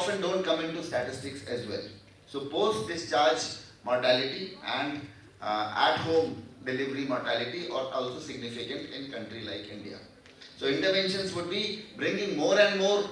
often don't come into statistics as well. So post-discharge mortality and at-home delivery mortality are also significant in country like India. So interventions would be bringing more and more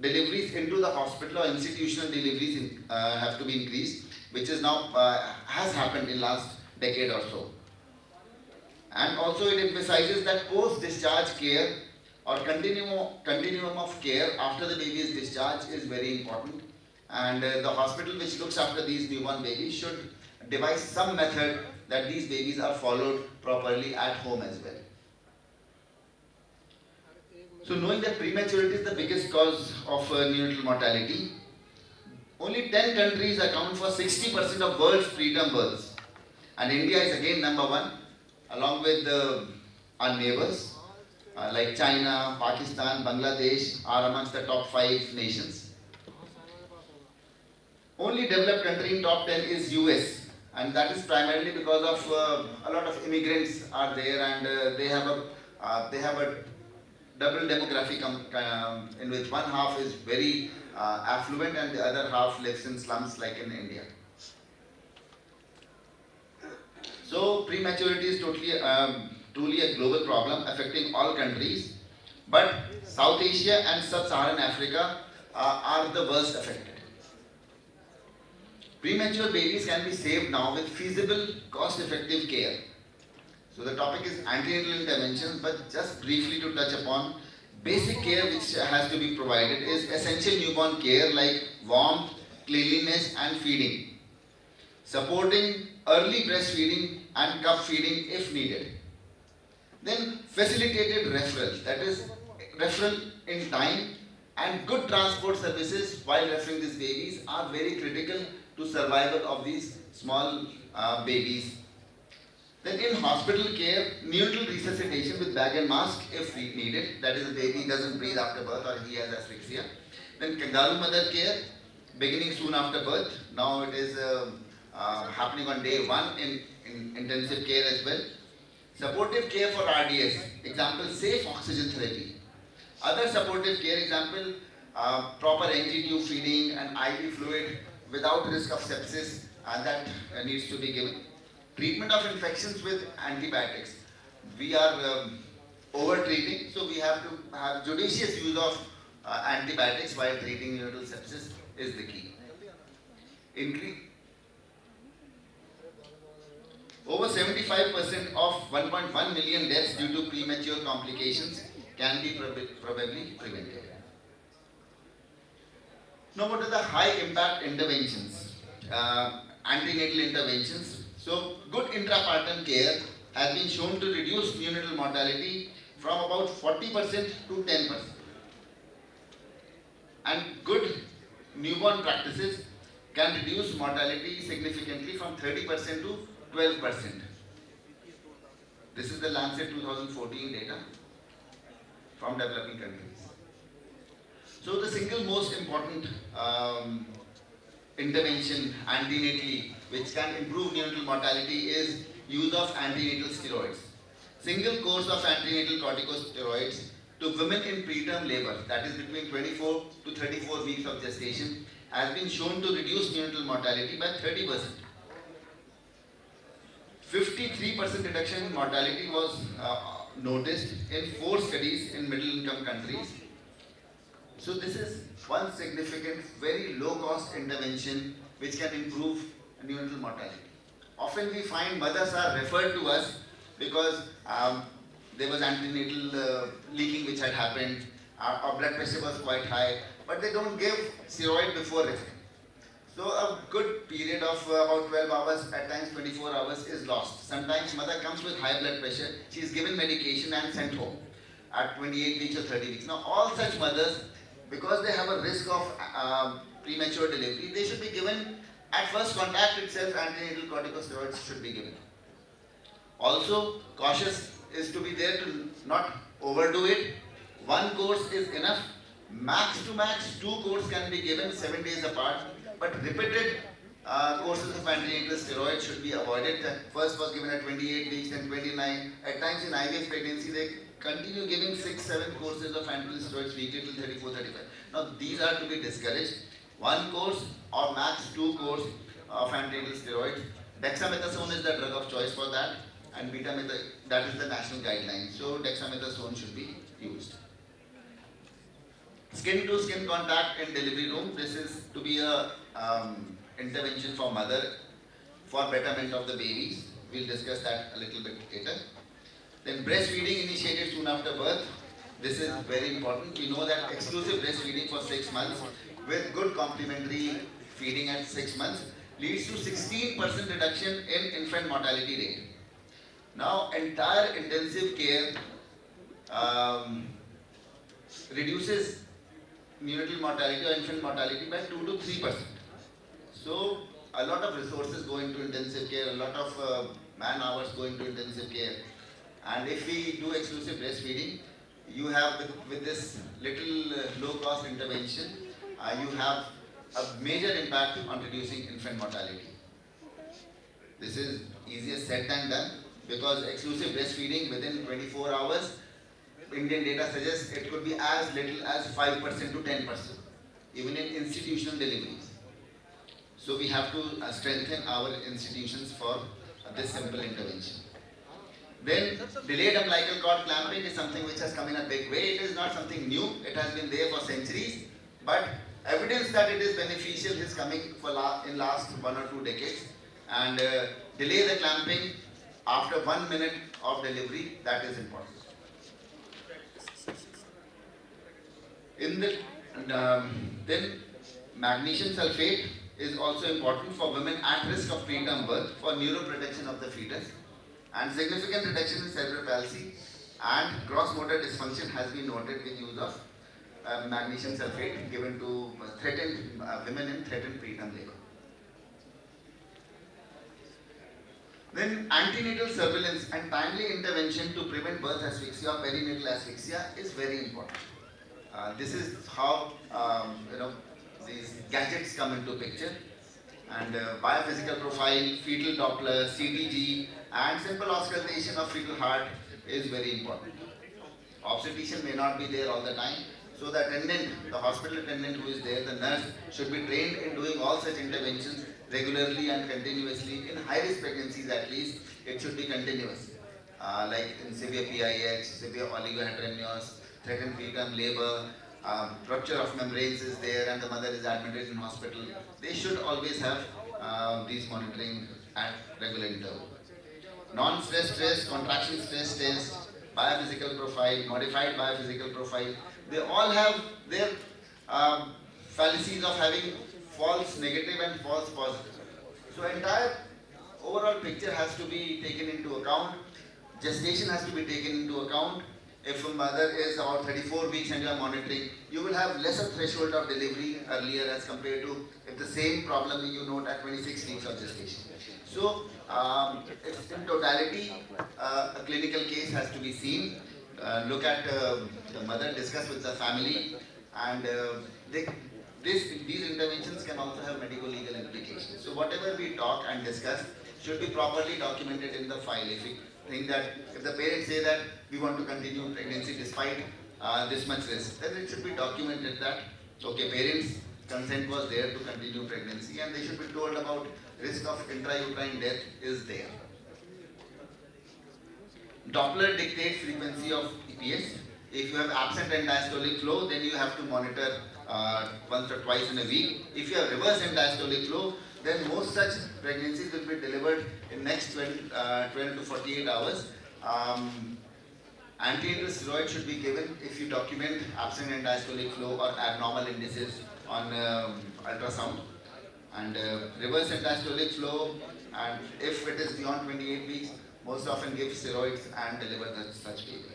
deliveries into the hospital, or institutional deliveries have to be increased, which is now has happened in last decade or so. And also it emphasizes that post-discharge care or continuum of care after the baby is discharged is very important, and the hospital which looks after these newborn babies should devise some method that these babies are followed properly at home as well. So knowing that prematurity is the biggest cause of neonatal mortality, only 10 countries account for 60% of world's preterm births, and India is again number one, along with our neighbors like China, Pakistan, Bangladesh are amongst the top 5 nations. Only developed country in top 10 is US, and that is primarily because of a lot of immigrants are there, and they have a double demographic in which one half is very affluent and the other half lives in slums like in India. So prematurity is truly a global problem affecting all countries, but South Asia and Sub-Saharan Africa are the worst affected. Premature babies can be saved now with feasible, cost-effective care. So the topic is antenatal interventions, but just briefly to touch upon, basic care which has to be provided is essential newborn care like warmth, cleanliness and feeding. Supporting early breastfeeding and cup feeding if needed. Then facilitated referral, that is referral in time, and good transport services while referring these babies are very critical to survival of these small babies. Then in hospital care, neonatal resuscitation with bag and mask if needed, that is the baby doesn't breathe after birth or he has asphyxia. Then kangaroo mother care, beginning soon after birth. Now it is happening on day 1 in intensive care as well. Supportive care for RDS, example safe oxygen therapy. Other supportive care, example proper NG tube feeding and IV fluid without risk of sepsis, and that needs to be given. Treatment of infections with antibiotics. We are over-treating, so we have to have judicious use of antibiotics while treating neonatal sepsis is the key. Over 75% of 1.1 million deaths due to premature complications can be probably prevented. Now what are the high impact interventions? Antenatal interventions. So good intrapartum care has been shown to reduce neonatal mortality from about 40% to 10%. And good newborn practices can reduce mortality significantly from 30% to 12%. This is the Lancet 2014 data from developing countries. So the single most important intervention antenatally which can improve neonatal mortality is use of antenatal steroids. Single course of antenatal corticosteroids to women in preterm labor, that is between 24 to 34 weeks of gestation, has been shown to reduce neonatal mortality by 30%. 53% reduction in mortality was noticed in 4 studies in middle income countries. So this is one significant, very low cost intervention which can improve neonatal mortality. Often we find mothers are referred to us because there was antenatal leaking which had happened, our blood pressure was quite high, but they don't give steroid before referring. So a good period of about 12 hours, at times 24 hours is lost. Sometimes mother comes with high blood pressure, she is given medication and sent home at 28 weeks or 30 weeks. Now all such mothers, because they have a risk of premature delivery, they should be given at first contact itself, antenatal corticosteroids should be given. Also, cautious is to be there to not overdo it. 1 course is enough. Max to max 2 courses can be given 7 days apart, but repeated courses of antenatal steroids should be avoided. First was given at 28 weeks and 29. At times in IVF pregnancy, they continue giving 6-7 courses of antenatal steroids weekly till 34-35. Now these are to be discouraged. One course or max two course of antenatal steroids. Dexamethasone is the drug of choice for that, and that is the national guideline. So dexamethasone should be used. Skin to skin contact in delivery room. This is to be a intervention for mother for betterment of the babies. We'll discuss that a little bit later. Then breastfeeding initiated soon after birth. This is very important. We know that exclusive breastfeeding for 6 months with good complementary feeding at 6 months leads to 16% reduction in infant mortality rate. Now, entire intensive care reduces neonatal mortality or infant mortality by 2 to 3%. So, a lot of resources go into intensive care, a lot of man hours go into intensive care. And if we do exclusive breastfeeding, you have with this little low cost intervention, you have a major impact on reducing infant mortality. This is easier said than done, because exclusive breastfeeding within 24 hours, Indian data suggests it could be as little as 5% to 10%, even in institutional deliveries. So we have to strengthen our institutions for this simple intervention. Then delayed umbilical cord clamping is something which has come in a big way. It is not something new. It has been there for centuries. But evidence that it is beneficial is coming in last 1 or 2 decades. And delay the clamping after 1 minute of delivery, that is important. Then magnesium sulfate is also important for women at risk of preterm birth for neuroprotection of the fetus. And significant reduction in cerebral palsy and gross motor dysfunction has been noted with use of magnesium sulfate given to women in threatened preterm labor. Then antenatal surveillance and timely intervention to prevent birth asphyxia or perinatal asphyxia is very important. This is how these gadgets come into picture. And biophysical profile, fetal Doppler, CTG, and simple auscultation of fetal heart is very important. Obstetrician may not be there all the time, so the attendant, the hospital attendant who is there, the nurse, should be trained in doing all such interventions regularly and continuously. In high-risk pregnancies at least, it should be continuous. Like in severe PIH, severe oligohydramnios, threatened preterm labor, rupture of membranes is there and the mother is admitted in hospital. They should always have these monitoring at regular interval. Non-stress test, contraction stress test, biophysical profile, modified biophysical profile, they all have their fallacies of having false negative and false positive. So entire overall picture has to be taken into account. Gestation has to be taken into account. If a mother is about 34 weeks and you are monitoring, you will have lesser threshold of delivery earlier as compared to if the same problem you note at 26 weeks of gestation. So, in totality, a clinical case has to be seen. Look at the mother, discuss with the family, and these interventions can also have medico-legal implications. So, whatever we talk and discuss should be properly documented in the file. If we think that, if the parents say that we want to continue pregnancy despite this much risk, then it should be documented that, okay, parents' consent was there to continue pregnancy, and they should be told about risk of intrauterine death is there. Doppler dictates frequency of EPS. If you have absent end diastolic flow, then you have to monitor once or twice in a week. If you have reverse end diastolic flow, then most such pregnancies will be delivered in next 12 to 48 hours. Antenatal steroid should be given if you document absent end diastolic flow or abnormal indices on ultrasound. And reverse end diastolic flow, and if it is beyond 28 weeks, most often give steroids and deliver such babies.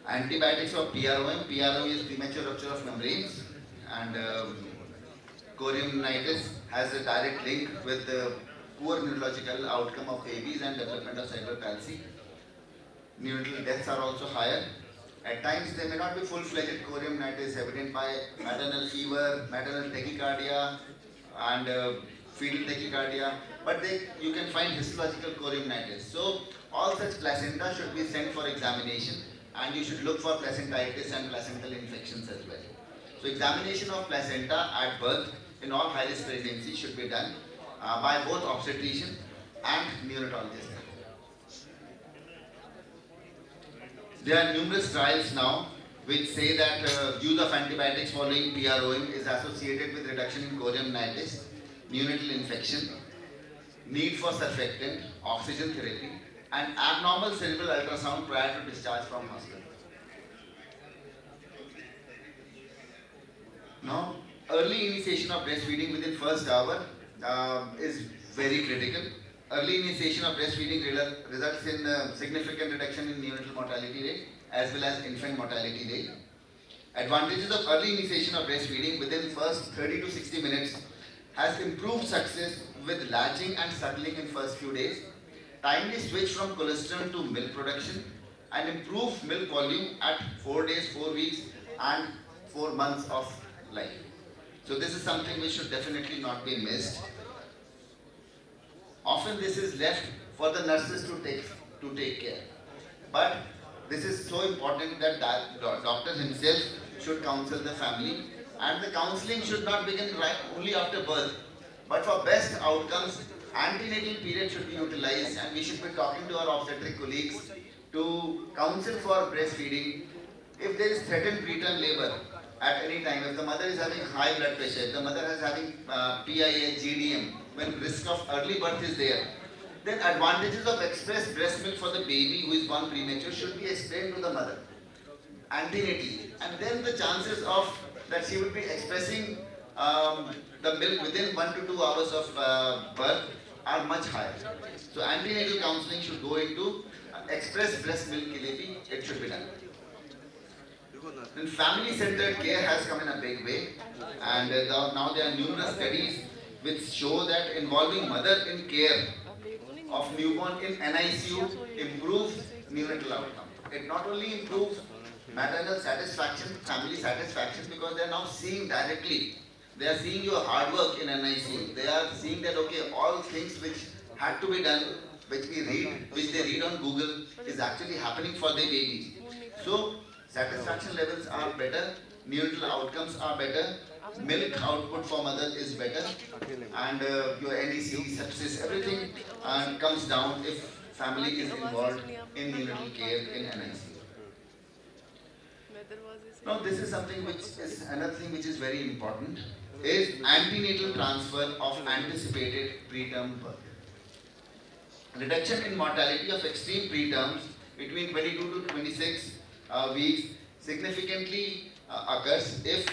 Antibiotics for PROM. PROM is premature rupture of membranes, and chorionitis has a direct link with the poor neurological outcome of babies and development of cerebral palsy. Neonatal deaths are also higher. At times, they may not be full-fledged chorionitis evident by maternal fever, maternal tachycardia, and fetal tachycardia, but you can find histological chorionitis. So, all such placenta should be sent for examination, and you should look for placentitis and placental infections as well. So examination of placenta at birth in all high-risk pregnancies should be done by both obstetrician and neonatologist. There are numerous trials now which say that use of antibiotics following PROing is associated with reduction in chorioamnitis, neonatal infection, need for surfactant, oxygen therapy, and abnormal cerebral ultrasound prior to discharge from hospital. Now, early initiation of breastfeeding within first hour is very critical. Early initiation of breastfeeding results in significant reduction in neonatal mortality rate as well as infant mortality rate. Advantages of early initiation of breastfeeding within first 30 to 60 minutes has improved success with latching and suckling in first few days, timely switch from colostrum to milk production, and improved milk volume at 4 days, 4 weeks, and 4 months of life. So this is something which should definitely not be missed. Often this is left for the nurses to take care. But this is so important that doctor himself should counsel the family, and the counseling should not begin only after birth. But for best outcomes, antenatal period should be utilized, and we should be talking to our obstetric colleagues to counsel for breastfeeding. If there is threatened preterm labor at any time, if the mother is having high blood pressure, if the mother is having PIH, GDM, when risk of early birth is there, then advantages of express breast milk for the baby who is born premature should be explained to the mother antenatally, and then the chances of that she will be expressing the milk within 1 to 2 hours of birth are much higher. So antenatal counseling should go into express breast milk ke liye bhi it should be done. Then family-centered care has come in a big way, and now there are numerous studies which show that involving mother in care of newborn in NICU improves neonatal outcome. It not only improves maternal satisfaction, family satisfaction, because they are now seeing directly. They are seeing your hard work in NICU. They are seeing that okay, all things which had to be done, which they read on Google, is actually happening for their babies. So satisfaction levels are better, neonatal outcomes are better, milk output for mother is better, and your NEC, sepsis, everything comes down if family is involved in neonatal care in NICU. Now this is something which is another thing which is very important, is antenatal transfer of anticipated preterm birth. Reduction in mortality of extreme preterms between 22 to 26 weeks significantly occurs if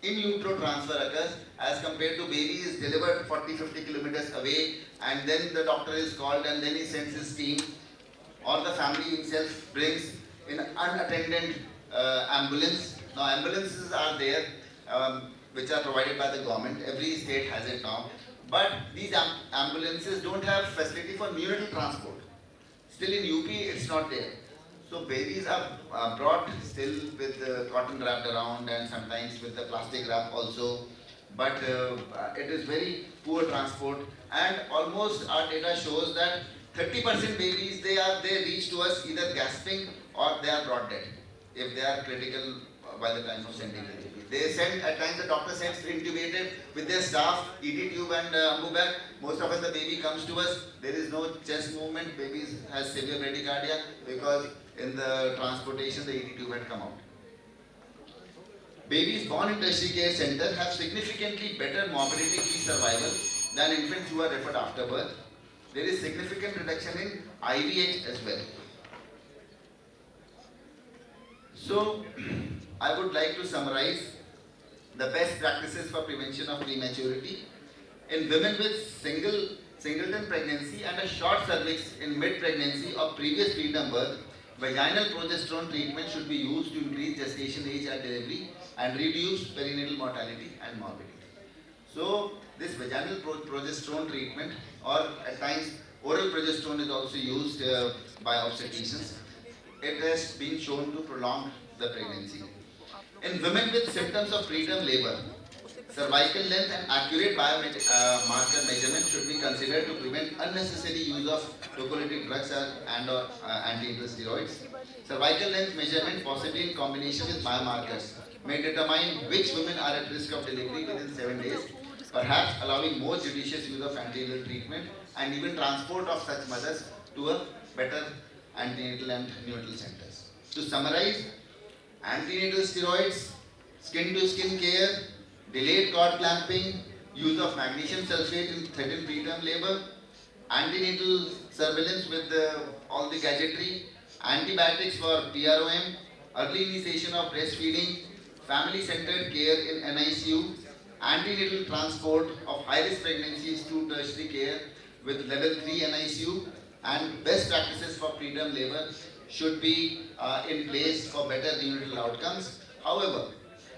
in utero transfer occurs as compared to baby is delivered 40-50 kilometers away, and then the doctor is called and then he sends his team, or the family himself brings in unattended ambulance. Now ambulances are there which are provided by the government. Every state has it now. But these ambulances don't have facility for neonatal transport. Still in UP it's not there. So babies are brought still with the cotton wrapped around and sometimes with the plastic wrap also. But it is very poor transport, and almost our data shows that 30% babies they reach to us either gasping or they are brought dead if they are critical by the time of sending the baby. They send, at times the doctor sends intubated with their staff, ET tube and ambu bag. Most often the baby comes to us, there is no chest movement, baby has severe bradycardia because in the transportation the ET tube had come out. Babies born in tertiary care center have significantly better morbidity-free survival than infants who are referred after birth. There is significant reduction in IVH as well. So, I would like to summarize the best practices for prevention of prematurity. In women with singleton pregnancy and a short cervix in mid-pregnancy or previous preterm birth, vaginal progesterone treatment should be used to increase gestation age at delivery and reduce perinatal mortality and morbidity. So, this vaginal progesterone treatment, or at times oral progesterone, is also used by obstetricians. It has been shown to prolong the pregnancy. In women with symptoms of preterm labor, Cervical length and accurate biomarker measurement should be considered to prevent unnecessary use of tocolytic drugs and/or anti-natal steroids. Cervical length measurement, possibly in combination with biomarkers, may determine which women are at risk of delivery within 7 days, perhaps allowing more judicious use of antenatal treatment and even transport of such mothers to a better antenatal and neonatal centers. To summarize, antenatal steroids, skin-to-skin care, delayed cord clamping, use of magnesium sulfate in threatened preterm labor, antenatal surveillance with all the gadgetry, antibiotics for PROM, early initiation of breastfeeding, family-centered care in NICU, antenatal transport of high-risk pregnancies to tertiary care with level 3 NICU, and best practices for preterm labor should be in place for better neonatal outcomes. However,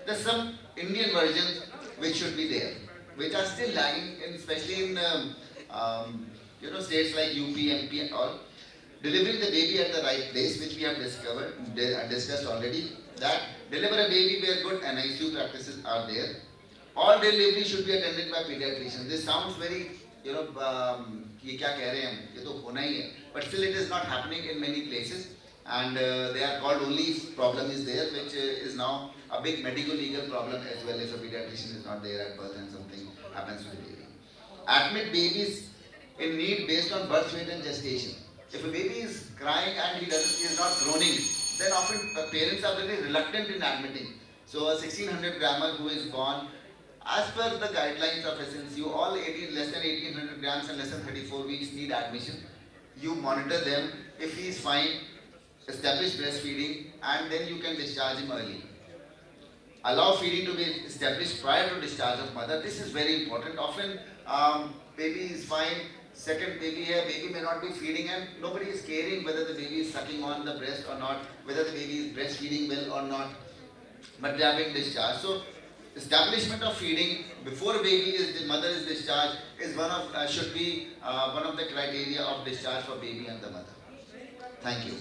there's some Indian versions which should be there, which are still lagging, especially in states like UP, MP and all. Delivering the baby at the right place, which we have discussed already, that deliver a baby where good NICU practices are there. All delivery should be attended by pediatricians. This sounds very, ये क्या कह रहे हैं, ये तो होना ही है. But still it is not happening in many places, and they are called only if problem is there, which is now a big medical legal problem as well if a pediatrician is not there at birth and something happens to the baby. Admit babies in need based on birth weight and gestation. If a baby is crying and he is not groaning, then often parents are very reluctant in admitting. So a 1600 grammer who is born, as per the guidelines of SNCU, all less than 1800 grams and less than 34 weeks need admission. You monitor them. If he is fine, establish breastfeeding, and then you can discharge him early. Allow feeding to be established prior to discharge of mother. This is very important. Often baby is fine, second baby here, baby may not be feeding, and nobody is caring whether the baby is sucking on the breast or not, whether the baby is breastfeeding well or not, but they are being discharged. So establishment of feeding before the mother is discharged is should be one of the criteria of discharge for baby and the mother. Thank you.